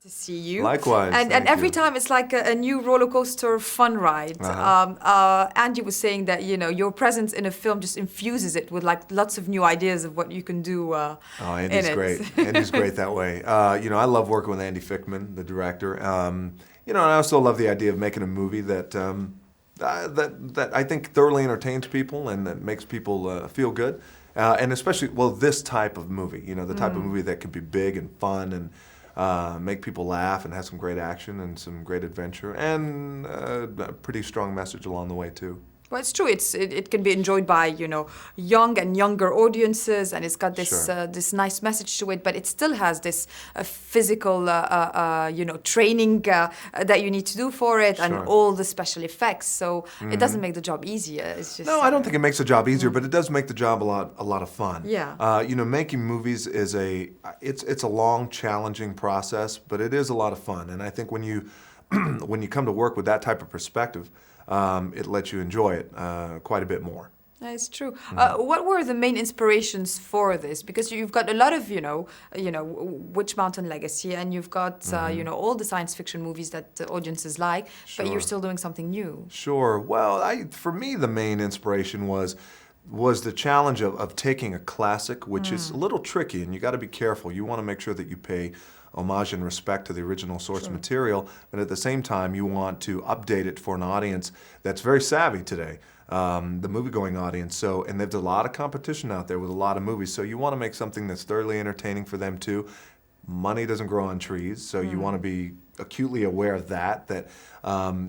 to see you. Likewise. And every time it's like a new roller coaster fun ride. Andy was saying that, you know, your presence in a film just infuses it with like lots of new ideas of what you can do Andy's in it. great. Andy's great that way. You know, I love working with Andy Fickman, the director. You know, and I also love the idea of making a movie that that I think thoroughly entertains people and that makes people feel good. And especially, well, this type of movie, you know, the type of movie that can be big and fun and make people laugh and have some great action and some great adventure and a pretty strong message along the way, too. Well, it's true. It can be enjoyed by, you know, young and younger audiences, and it's got this this nice message to it. But it still has this physical, you know, training that you need to do for it, and all the special effects. So it doesn't make the job easier. It's just no, I don't think it makes the job easier, but it does make the job a lot of fun. Yeah. You know, making movies is it's a long, challenging process, but it is a lot of fun. And I think when you when you come to work with that type of perspective, it lets you enjoy it quite a bit more. That's true. What were the main inspirations for this? Because you've got a lot of, you know, Witch Mountain Legacy, and you've got, you know, all the science fiction movies that the audiences like, but you're still doing something new. Sure. Well, for me, the main inspiration was the challenge of taking a classic, which is a little tricky, and you got to be careful. You want to make sure that you pay homage and respect to the original source material, but at the same time you want to update it for an audience that's very savvy today, the movie-going audience. So, and there's a lot of competition out there with a lot of movies, so you want to make something that's thoroughly entertaining for them too. Money doesn't grow on trees, so you want to be acutely aware of that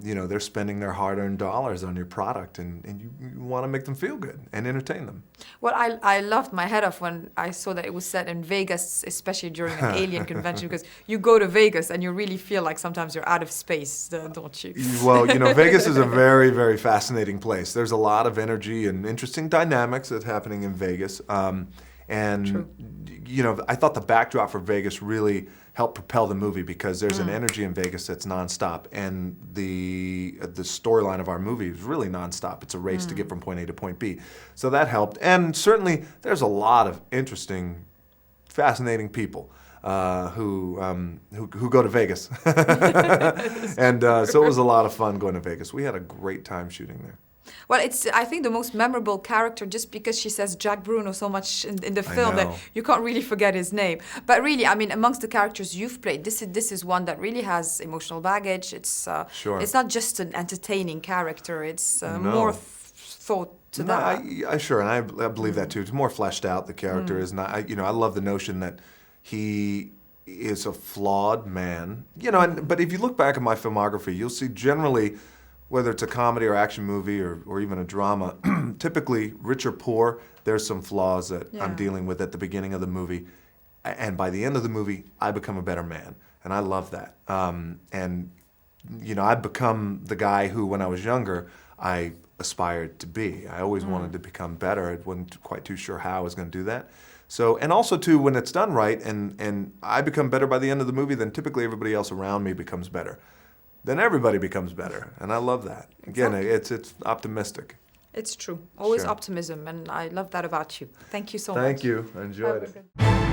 you know, they're spending their hard-earned dollars on your product, and you want to make them feel good and entertain them. Well, I laughed my head off when I saw that it was set in Vegas, especially during an alien convention, because you go to Vegas and you really feel like sometimes you're out of space, don't you? Well, you know, Vegas is a very, very fascinating place. There's a lot of energy and interesting dynamics that's happening in Vegas. You know, I thought the backdrop for Vegas really helped propel the movie because there's an energy in Vegas that's nonstop, and the storyline of our movie is really nonstop. It's a race to get from point A to point B, so that helped. And certainly, there's a lot of interesting, fascinating people who go to Vegas, and so it was a lot of fun going to Vegas. We had a great time shooting there. Well, it's, I think, the most memorable character just because she says Jack Bruno so much in the film that you can't really forget his name. But really, I mean, amongst the characters you've played, this is one that really has emotional baggage. It's it's not just an entertaining character. It's more thought to that. Sure, and I believe that too. It's more fleshed out. The character is not. You know, I love the notion that he is a flawed man. You know, but if you look back at my filmography, you'll see generally, whether it's a comedy or action movie or even a drama, typically rich or poor, there's some flaws that I'm dealing with at the beginning of the movie. And by the end of the movie, I become a better man. And I love that. And, you know, I've become the guy who, when I was younger, I aspired to be. I always wanted to become better. I wasn't quite too sure how I was going to do that. So, and also too, when it's done right and I become better by the end of the movie, then typically everybody else around me becomes better. Then everybody becomes better, and I love that. Again, it's optimistic. It's true. Always optimism, and I love that about you. Thank you so much. Thank you. I enjoyed it.